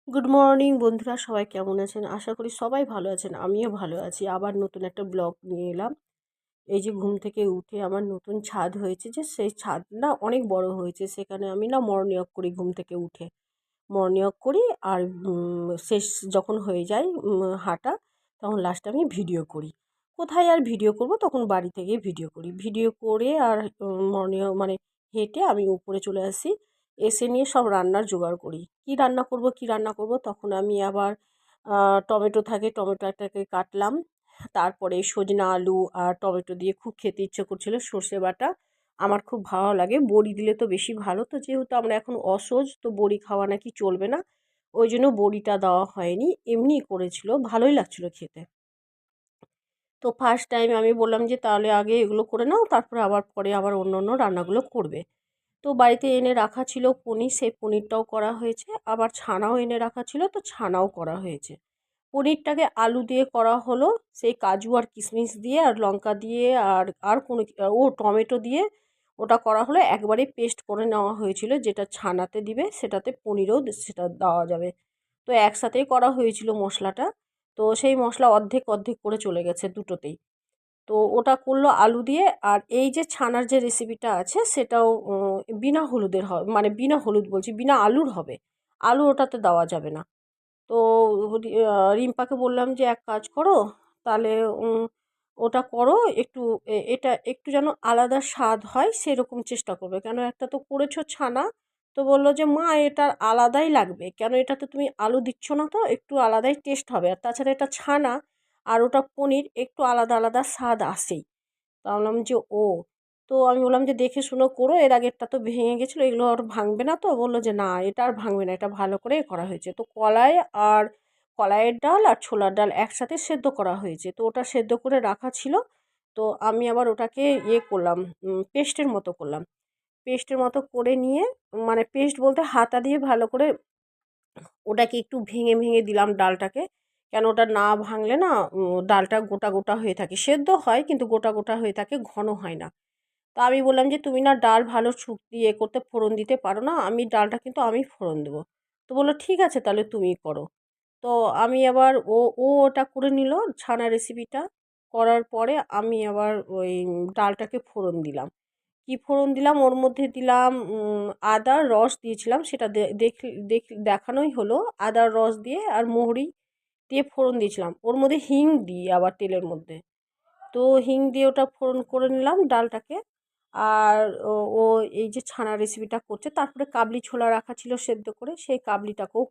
Good morning বন্ধুরা, সবাই কেমন আছেন? আশা করি সবাই ভালো আছেন। আমিও ভালো আছি। আবার নতুন একটা ব্লগ নিয়ে এলাম। এই যে ঘুম থেকে উঠে আমার নতুন ছাদ হয়েছে, যে সেই ছাদ না অনেক বড় হয়েছে। সেখানে আমি না মর্নিং ওয়াক করি ঘুম থেকে উঠে। মর্নিং ওয়াক করি আর শেষ যখন হয়ে যায় হাঁটা, তখন লাস্টে আমি ভিডিও করি। কোথায় আর ভিডিও করব, তখন বাড়ি থেকে ভিডিও করি। ভিডিও করে আর মর্নিং মানে হেঁটে আমি উপরে চলে আসি। এসে নিয়ে সব রান্নার জোগাড় করি। কী রান্না করব তখন আমি আবার টমেটো থাকে, টমেটোটাকে কাটলাম। তারপরে সজনা আলু আর টমেটো দিয়ে খুব খেতে ইচ্ছে করছিল সর্ষে বাটা। আমার খুব ভালো লাগে, বড়ি দিলে তো বেশি ভালো। তো যেহেতু আমরা এখন অসহজ, তো বড়ি খাওয়া নাকি চলবে না, ওই জন্য বড়িটা দেওয়া হয়নি, এমনিই করেছিল, ভালোই লাগছিল খেতে। তো ফার্স্ট টাইম আমি বললাম যে তাহলে আগে এগুলো করে নাও, তারপরে আবার পরে আবার অন্য অন্য রান্নাগুলো করবে। তো বাড়িতে এনে রাখা ছিল পনির, সেই পনিরটাও করা হয়েছে। আবার ছানাও এনে রাখা ছিল, তো ছানাও করা হয়েছে। পনিরটাকে আলু দিয়ে করা হলো, সেই কাজু আর কিশমিশ দিয়ে আর লঙ্কা দিয়ে আর আর কোনো টমেটো দিয়ে ওটা করা হলো। একবারে পেস্ট করে নেওয়া হয়েছিল, যেটা ছানাতে দিবে সেটাতে পনিরও সেটা দেওয়া যাবে। তো একসাথেই করা হয়েছিল মশলাটা। তো সেই মশলা অর্ধেক অর্ধেক করে চলে গেছে দুটোতেই। তো ওটা করলো আলু দিয়ে। আর এই যে ছানার যে রেসিপিটা আছে সেটাও বিনা হলুদের হবে, মানে বিনা হলুদ বলছি, বিনা আলুর হবে। আলু ওটাতে দেওয়া যাবে না। তো রিম্পাকে বললাম যে এক কাজ করো, তাহলে ওটা করো একটু, এটা একটু যেন আলাদা স্বাদ হয় সেরকম চেষ্টা করবে, কেন একটা তো করেছো ছানা। তো বললো যে মা এটার আলাদাই লাগবে, কেন এটাতে তুমি আলু দিচ্ছ না, তো একটু আলাদাই টেস্ট হবে। আর তাছাড়া এটা ছানা আর ওটা পনির, একটু আলাদা আলাদা স্বাদ আসেই। তো আমি বললাম যে ও, তো আমি বললাম যে দেখে শুনো করো, এর আগেরটা তো ভেঙে গেছিলো, এগুলো আর ভাঙবে না তো? বললো যে না, এটা আর ভাঙবে না, এটা ভালো করে করা হয়েছে। তো আর কলাইয়ের ডাল আর ছোলার ডাল একসাথে সেদ্ধ করা হয়েছে, তো ওটা সেদ্ধ করে রাখা ছিল। তো আমি আবার ওটাকে করলাম, পেস্টের মতো করলাম। পেস্টের মতো করে নিয়ে, মানে পেস্ট বলতে হাতা দিয়ে ভালো করে ওটাকে একটু ভেঙে ভেঙে দিলাম ডালটাকে। কেন ওটা না ভাঙলে না ডালটা গোটা গোটা হয়ে থাকে, সেদ্ধ হয় কিন্তু গোটা গোটা হয়ে থাকে, ঘন হয় না। তো আমি বললাম যে তুমি না ডাল ভালো করতে ফোড়ন দিতে পারো না, আমি ডালটা কিন্তু আমি ফোড়ন দেবো। তো বললো ঠিক আছে তাহলে তুমিই করো। তো আমি আবার ও ওটা করে নিল, ছানা রেসিপিটা করার পরে আমি আবার ওই ডালটাকে ফোড়ন দিলাম। কি ফোড়ন দিলাম, ওর মধ্যে দিলাম আদার রস দিয়েছিলাম, সেটা দেখানোই হলো। আদার রস দিয়ে আর মৌরি দিয়ে ফোড়ন দিয়েছিলাম, ওর মধ্যে হিং দিই আবার তেলের মধ্যে। তো হিং দিয়ে ওটা ফোড়ন করে নিলাম ডালটাকে। আর ও ও এই যে ছানা রেসিপিটা করছে, তারপরে কাবলি ছোলা রাখা ছিল সেদ্ধ করে, সেই কাবলিটাকেও